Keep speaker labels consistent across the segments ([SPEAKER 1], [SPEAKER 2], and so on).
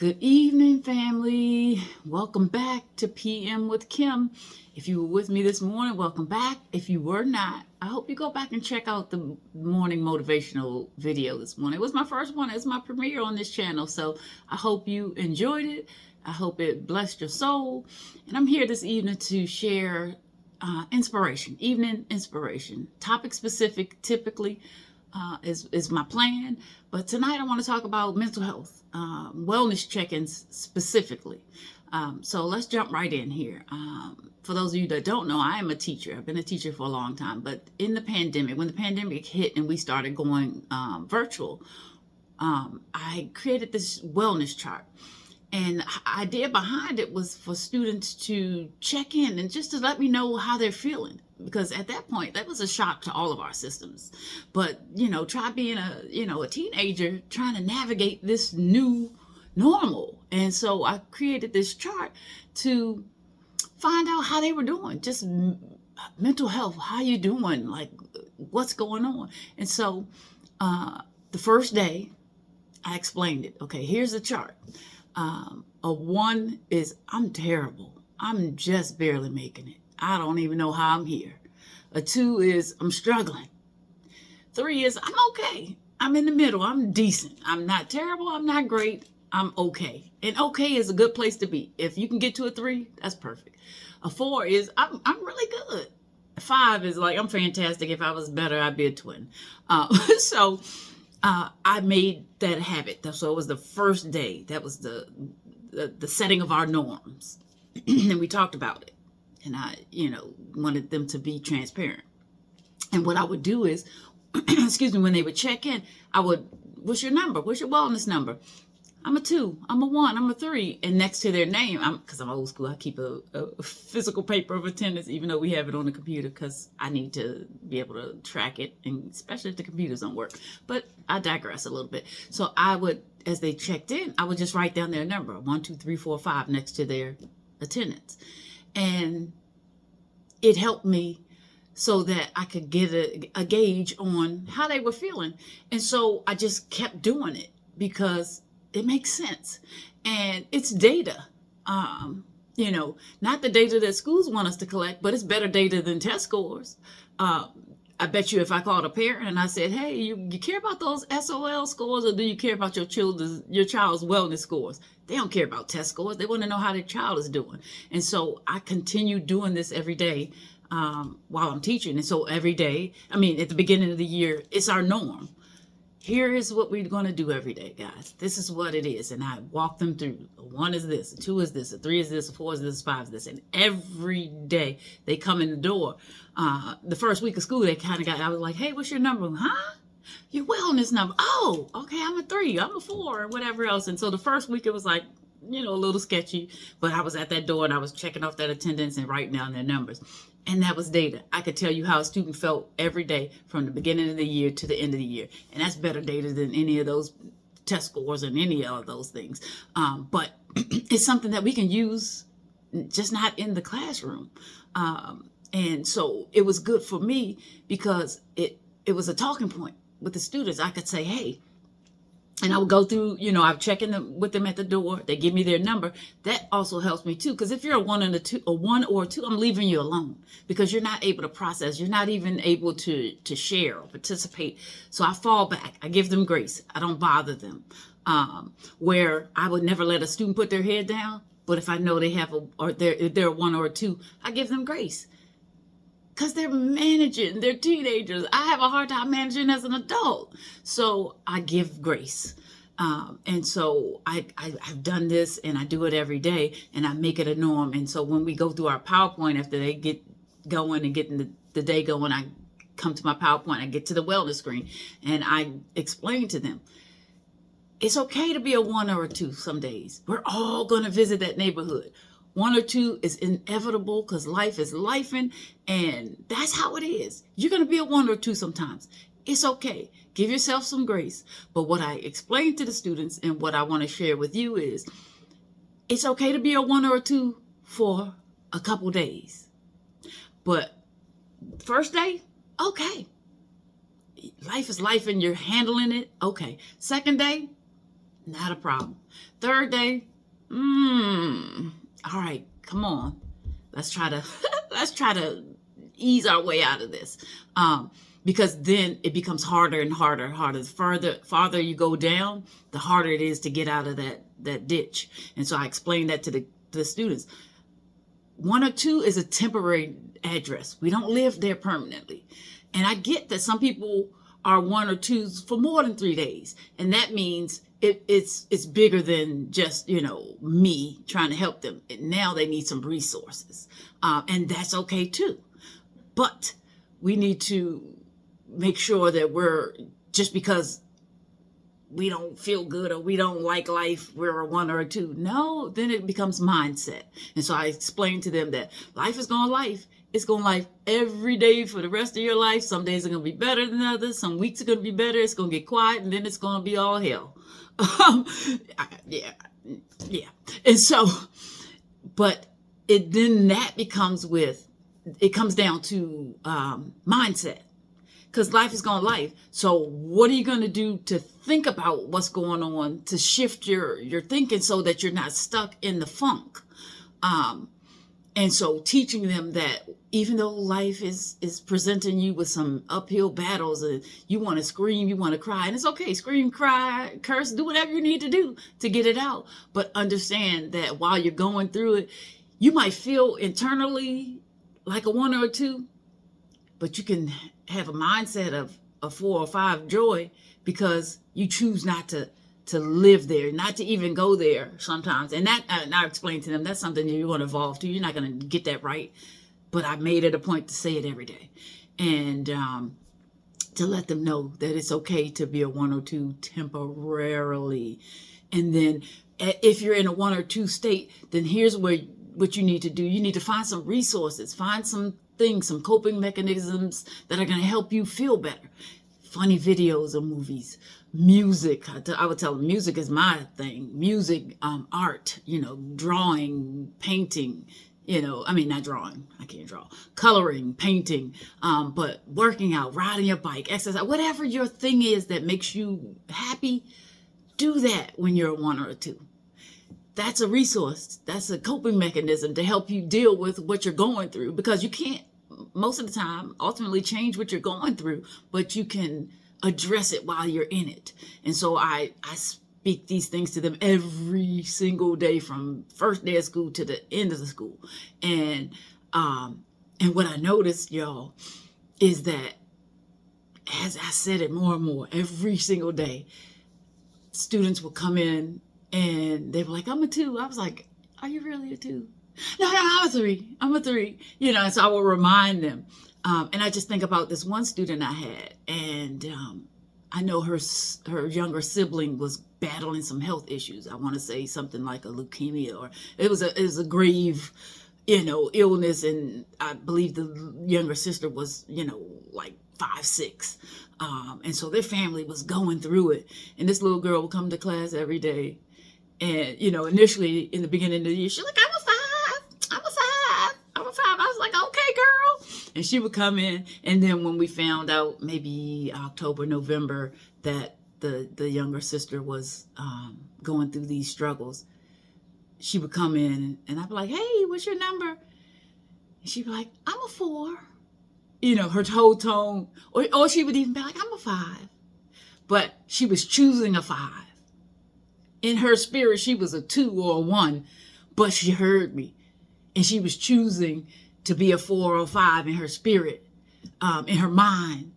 [SPEAKER 1] Good evening, family. Welcome back to PM with Kim. If you were with me this morning, welcome back. If you were not, I hope you go back and check out the morning motivational video this morning. It was my first one. It's my premiere on this channel. So I hope you enjoyed it. I hope it blessed your soul. And I'm here this evening to share inspiration, evening inspiration, topic specific typically. Is my plan. But tonight I want to talk about mental health, wellness check-ins specifically. So let's jump right in here. For those of you that don't know, I am a teacher. I've been a teacher for a long time. But in the pandemic, when the pandemic hit and we started going virtual, I created this wellness chart. And the idea behind it was for students to check in and just to let me know how they're feeling. Because at that point, that was a shock to all of our systems. But, try being a teenager trying to navigate this new normal. And so I created this chart to find out how they were doing. Just mental health. How you doing? Like, what's going on? And so the first day, I explained it. Okay, here's the chart. A 1 is I'm terrible. I'm just barely making it. I don't even know how I'm here. A 2 is I'm struggling. 3 is I'm okay. I'm in the middle. I'm decent. I'm not terrible. I'm not great. I'm okay. And okay is a good place to be. If you can get to a 3, that's perfect. A 4 is I'm really good. 5 is like I'm fantastic. If I was better, I'd be a twin. So I made that a habit. So it was the first day. That was the setting of our norms. And we talked about it. And I, wanted them to be transparent. And what I would do is, excuse me, when they would check in, what's your number? What's your wellness number? I'm a 2, I'm a 1, I'm a 3. And next to their name, because I'm old school, I keep a physical paper of attendance, even though we have it on the computer, because I need to be able to track it, and especially if the computers don't work. But I digress a little bit. So I would, as they checked in, I would just write down their number, 1, 2, 3, 4, 5, next to their attendance. And it helped me so that I could get a gauge on how they were feeling. And so I just kept doing it because it makes sense. And it's data, not the data that schools want us to collect, but it's better data than test scores. I bet you if I called a parent and I said, hey, you care about those SOL scores, or do you care about your child's wellness scores? They don't care about test scores. They want to know how their child is doing. And so I continue doing this every day while I'm teaching. And so every day, at the beginning of the year, it's our norm. Here is what we're going to do every day, guys. This is what it is. And I walk them through. A 1 is this, a 2 is this, a 3 is this, a 4 is this, a 5 is this. And every day they come in the door. The first week of school, I was like, hey, what's your number? Huh? Your wellness number. Oh, okay, I'm a 3, I'm a 4, or whatever else. And so the first week it was like, a little sketchy. But I was at that door and I was checking off that attendance and writing down their numbers. And that was data. I could tell you how a student felt every day from the beginning of the year to the end of the year. And that's better data than any of those test scores and any of those things. But it's something that we can use, just not in the classroom. And so it was good for me because it was a talking point with the students. I could say, hey, and I would go through, I'm checking with them at the door. They give me their number. That also helps me too. Because if you're a 1 and a 1 or a 2, I'm leaving you alone because you're not able to process. You're not even able to share or participate. So I fall back. I give them grace. I don't bother them. Where I would never let a student put their head down. But if I know they have they're a 1 or a 2, I give them grace. Because they're managing, they're teenagers. I have a hard time managing as an adult. So I give grace. And so I've done this and I do it every day and I make it a norm. And so when we go through our PowerPoint, after they get going and getting the day going, I come to my PowerPoint, I get to the wellness screen and I explain to them, it's okay to be a 1 or a 2 some days. We're all going to visit that neighborhood. 1 or 2 is inevitable because life is lifing, and that's how it is. You're going to be a 1 or 2 sometimes. It's okay. Give yourself some grace. But what I explain to the students and what I want to share with you is it's okay to be a 1 or a 2 for a couple days. But first day, okay. Life is life and you're handling it. Okay. Second day, Not a problem. Third day, all right, come on. Let's try to let's try to ease our way out of this. Because then it becomes harder and harder and harder. The farther you go down, the harder it is to get out of that ditch. And so I explained that to the students. 102 is a temporary address. We don't live there permanently. And I get that some people are 1 or 2s for more than 3 days. And that means it's bigger than just, me trying to help them. Now they need some resources. And that's okay too. But we need to make sure that just because we don't feel good or we don't like life, we're a 1 or a 2. No, then it becomes mindset. And so I explained to them that life is going to life. It's going to life every day for the rest of your life. Some days are going to be better than others. Some weeks are going to be better. It's going to get quiet, and then it's going to be all hell. Yeah. And so, but then that it comes down to mindset. Because life is going to life. So what are you going to do to think about what's going on, to shift your thinking so that you're not stuck in the funk? And so teaching them that even though life is presenting you with some uphill battles and you want to scream, you want to cry, and it's okay, scream, cry, curse, do whatever you need to do to get it out. But understand that while you're going through it, you might feel internally like a 1 or a 2, but you can have a mindset of a 4 or 5 joy because you choose not to live there, not to even go there sometimes. And that, and I explained to them, that's something that you're going to evolve to. You're not going to get that right. But I made it a point to say it every day. And to let them know that it's okay to be a 1 or 2 temporarily. And then if you're in a 1 or 2 state, then here's what you need to do. You need to find some resources, find some things, some coping mechanisms that are going to help you feel better. Funny videos or movies, music. I would tell them music is my thing. Music, art, drawing, painting, not drawing. I can't draw. Coloring, painting, but working out, riding your bike, exercise, whatever your thing is that makes you happy, do that when you're a 1 or a 2. That's a resource. That's a coping mechanism to help you deal with what you're going through, because you can't, most of the time, ultimately change what you're going through, but you can address it while you're in it. And so I speak these things to them every single day from first day of school to the end of the school. And what I noticed, y'all, is that as I said it more and more every single day, students would come in and they were like, I'm a 2. I was like, are you really a 2? No, I'm a 3. I'm a 3. And so I will remind them. And I just think about this one student I had, and I know her younger sibling was battling some health issues. I want to say something like a leukemia, or it was a grave, illness. And I believe the younger sister was, like 5, 6. And so their family was going through it. And this little girl would come to class every day. And, initially in the beginning of the year, she's like, I'm a 5. I was like, okay, girl. And she would come in. And then when we found out maybe October, November, that the younger sister was going through these struggles, she would come in and I'd be like, hey, what's your number? And she'd be like, I'm a 4. Her whole tone. Or she would even be like, I'm a 5. But she was choosing a 5. In her spirit, she was a 2 or a 1, but she heard me. And she was choosing to be a 4 or 5 in her spirit, in her mind,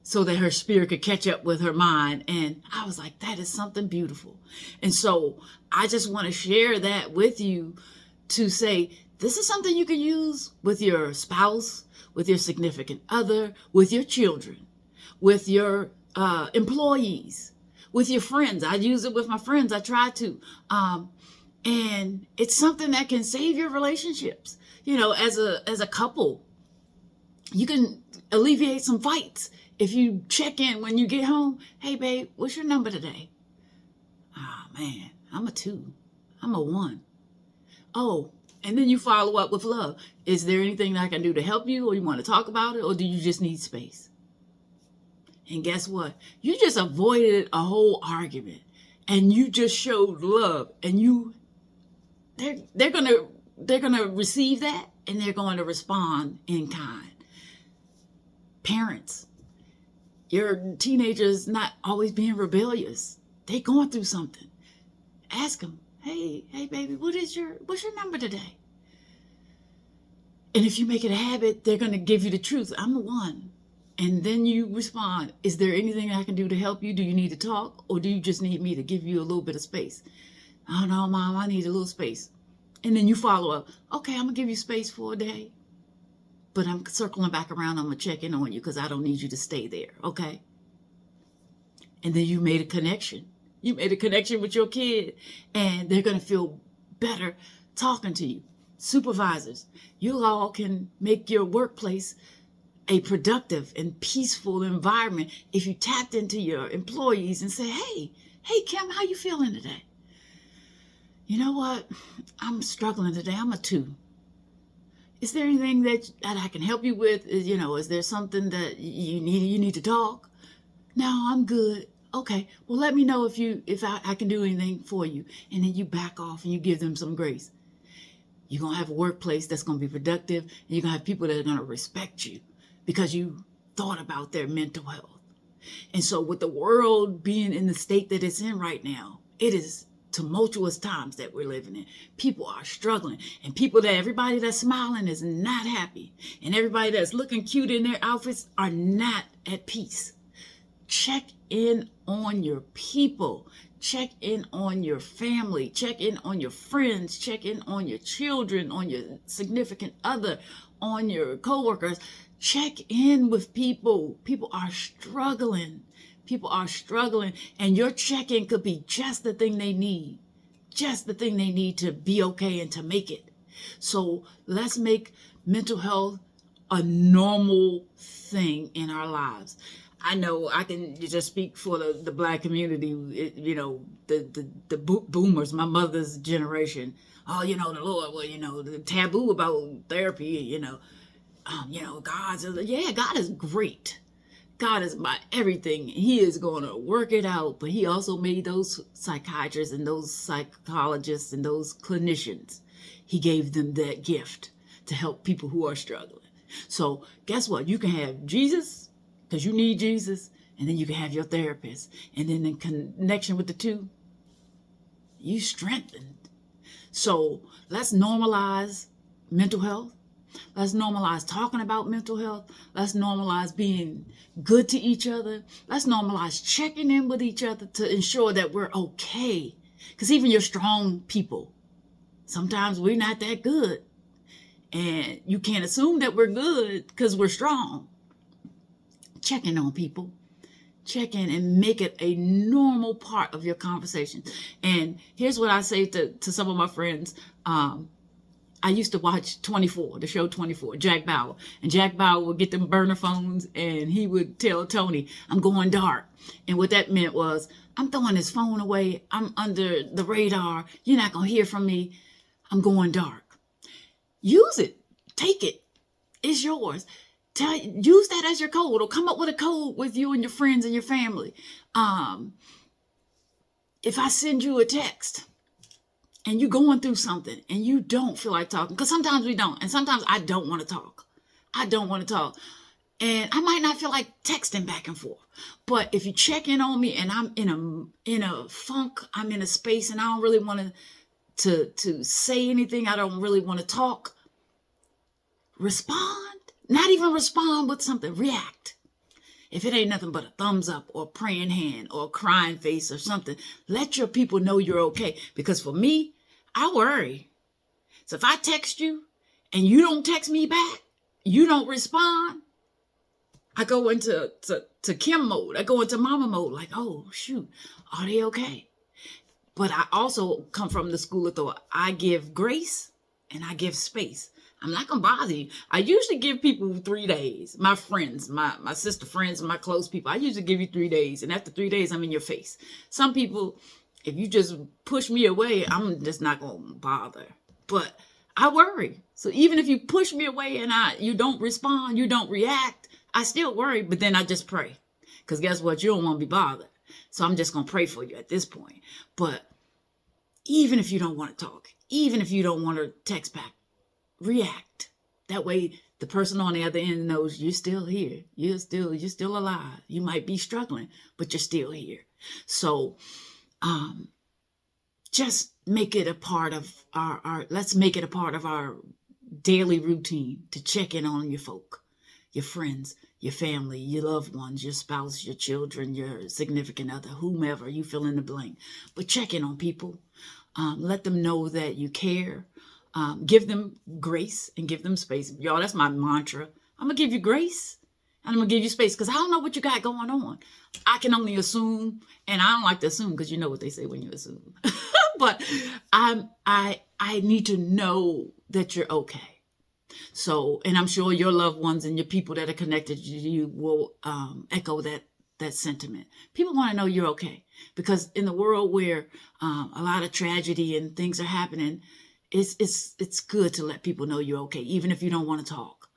[SPEAKER 1] so that her spirit could catch up with her mind. And I was like, that is something beautiful. And so I just want to share that with you to say, this is something you can use with your spouse, with your significant other, with your children, with your employees, with your friends. I use it with my friends. I try to. And it's something that can save your relationships. As a couple, you can alleviate some fights if you check in when you get home. Hey, babe, what's your number today? Oh, man, I'm a 2. I'm a 1. Oh, and then you follow up with love. Is there anything that I can do to help you, or you want to talk about it, or do you just need space? And guess what? You just avoided a whole argument. and you just showed love, and they're gonna receive that, and they're going to respond in kind. Parents, your teenager's not always being rebellious. They going through something. Ask them, hey baby, what's your number today? And if you make it a habit, they're going to give you the truth. I'm the one. And then you respond, is there anything I can do to help you? Do you need to talk? Or do you just need me to give you a little bit of space? Oh no, Mom, I need a little space. And then you follow up. Okay, I'm going to give you space for a day. But I'm circling back around. I'm going to check in on you because I don't need you to stay there. Okay? And then you made a connection. You made a connection with your kid. And they're going to feel better talking to you. Supervisors, you all can make your workplace a productive and peaceful environment if you tapped into your employees and say, hey Kim, how you feeling today? You know what? I'm struggling today. I'm a 2. Is there anything that I can help you with? Is there something that you need to talk? No, I'm good. Okay, well, let me know if I can do anything for you. And then you back off and you give them some grace. You're going to have a workplace that's going to be productive, and you're going to have people that are going to respect you because you thought about their mental health. And so with the world being in the state that it's in right now, it is tumultuous times that we're living in. People are struggling, and everybody that's smiling is not happy, and everybody that's looking cute in their outfits are not at peace. Check in on your people. Check in on your family. Check in on your friends. Check in on your children, on your significant other, on your coworkers. Check in with people. People are struggling. People are struggling, and your check-in could be just the thing they need. Just the thing they need to be okay and to make it. So let's make mental health a normal thing in our lives. I know I can just speak for the Black community, the boomers, my mother's generation. Oh, the Lord, well, the taboo about therapy, God is great. God is my everything. He is going to work it out, but he also made those psychiatrists and those psychologists and those clinicians. He gave them that gift to help people who are struggling. So guess what? You can have Jesus, because you need Jesus, and then you can have your therapist. And then in connection with the two, you strengthened. So let's normalize mental health. Let's normalize talking about mental health. Let's normalize being good to each other. Let's normalize checking in with each other to ensure that we're okay. Because even your strong people, sometimes we're not that good. And you can't assume that we're good because we're strong. Check in on people. Check in and make it a normal part of your conversation. And here's what I say to some of my friends. I used to watch 24, the show 24, Jack Bauer. And Jack Bauer would get them burner phones and he would tell Tony, I'm going dark. And what that meant was, I'm throwing this phone away. I'm under the radar. You're not going to hear from me. I'm going dark. Use it. Take it. It's yours. Use that as your code, or come up with a code with you and your friends and your family. If I send you a text and you're going through something and you don't feel like talking, because sometimes we don't, and sometimes I don't want to talk. And I might not feel like texting back and forth. But if you check in on me and I'm in a funk, I'm in a space and I don't really want to say anything, I don't really want to talk, respond. Not even respond with something, react. If it ain't nothing but a thumbs up or a praying hand or a crying face or something, let your people know you're okay. Because for me, I worry. So if I text you and you don't text me back, you don't respond, I go into Kim mode. I go into mama mode, like, oh, shoot, are they okay? But I also come from the school of thought. I give grace and I give space. I'm not going to bother you. I usually give people 3 days. My friends, my sister friends, my close people, I usually give you 3 days. And after 3 days, I'm in your face. Some people, if you just push me away, I'm just not going to bother. But I worry. So even if you push me away and you don't respond, you don't react, I still worry. But then I just pray. Because guess what? You don't want to be bothered. So I'm just going to pray for you at this point. But even if you don't want to talk, even if you don't want to text back, react. That way the person on the other end knows you're still here. You're still alive. You might be struggling, but you're still here. So just make it a part of let's make it a part of our daily routine to check in on your folk, your friends, your family, your loved ones, your spouse, your children, your significant other, whomever, you fill in the blank. But check in on people. Let them know that you care. Give them grace and give them space. Y'all, that's my mantra. I'm going to give you grace and I'm going to give you space because I don't know what you got going on. I can only assume, and I don't like to assume because you know what they say when you assume. But I need to know that you're okay. So, and I'm sure your loved ones and your people that are connected to you will echo that sentiment. People want to know you're okay because in the world where a lot of tragedy and things are happening, it's good to let people know you're okay, even if you don't want to talk.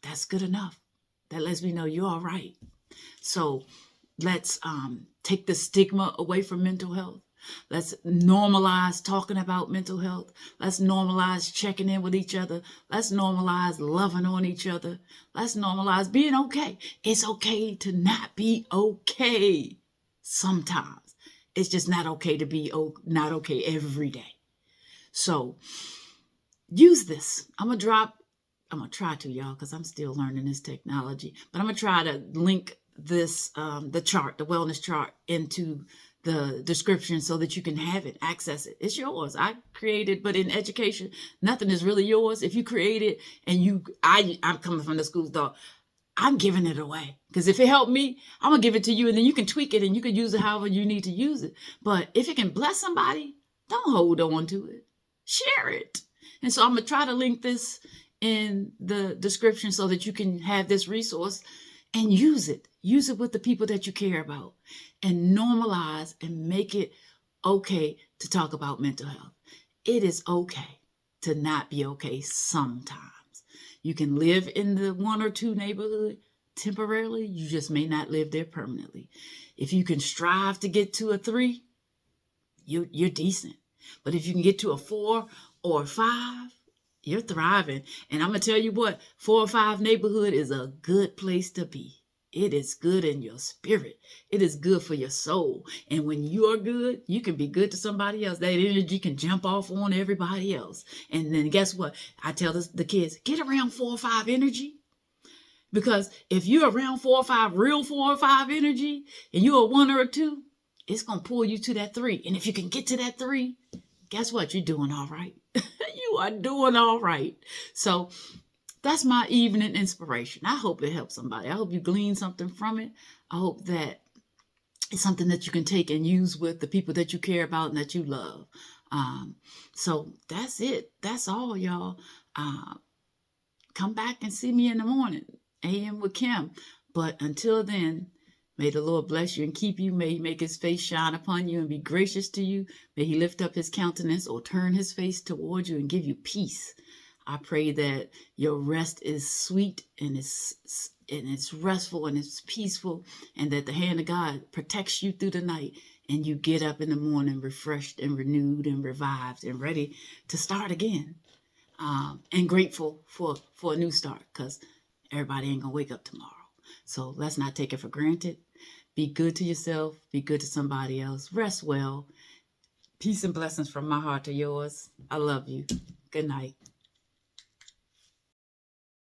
[SPEAKER 1] That's good enough. That lets me know you're all right. So let's take the stigma away from mental health. Let's normalize talking about mental health. Let's normalize checking in with each other. Let's normalize loving on each other. Let's normalize being okay. It's okay to not be okay sometimes. It's just not okay to be not okay every day. So use this. I'm going to try to, y'all, because I'm still learning this technology. But I'm going to try to link this, the chart, the wellness chart, into the description so that you can have it, access it. It's yours. I created, but in education, nothing is really yours. If you create it and I'm coming from the school thought, I'm giving it away. Because if it helped me, I'm going to give it to you and then you can tweak it and you can use it however you need to use it. But if it can bless somebody, don't hold on to it. Share it. And so I'm going to try to link this in the description so that you can have this resource and use it. Use it with the people that you care about and normalize and make it okay to talk about mental health. It is okay to not be okay sometimes. You can live in the 1 or 2 neighborhood temporarily. You just may not live there permanently. If you can strive to get to a 3, you're decent. But if you can get to a 4 or 5, you're thriving. And I'm going to tell you what, 4 or 5 neighborhood is a good place to be. It is good in your spirit. It is good for your soul. And when you are good, you can be good to somebody else. That energy can jump off on everybody else. And then guess what? I tell the kids, get around 4 or 5 energy. Because if you're around 4 or 5, real 4 or 5 energy, and you're a 1 or a 2, it's going to pull you to that 3. And if you can get to that 3, guess what? You're doing all right. You are doing all right. So that's my evening inspiration. I hope it helps somebody. I hope you glean something from it. I hope that it's something that you can take and use with the people that you care about and that you love. So that's it. That's all, y'all. Come back and see me in the morning, AM with Kim. But until then, may the Lord bless you and keep you. May he make his face shine upon you and be gracious to you. May he lift up his countenance or turn his face toward you and give you peace. I pray that your rest is sweet and it's restful and it's peaceful, and that the hand of God protects you through the night and you get up in the morning refreshed and renewed and revived and ready to start again. And grateful for a new start, because everybody ain't gonna wake up tomorrow. So let's not take it for granted. Be good to yourself. Be good to somebody else. Rest well. Peace and blessings from my heart to yours. I love you. Good night.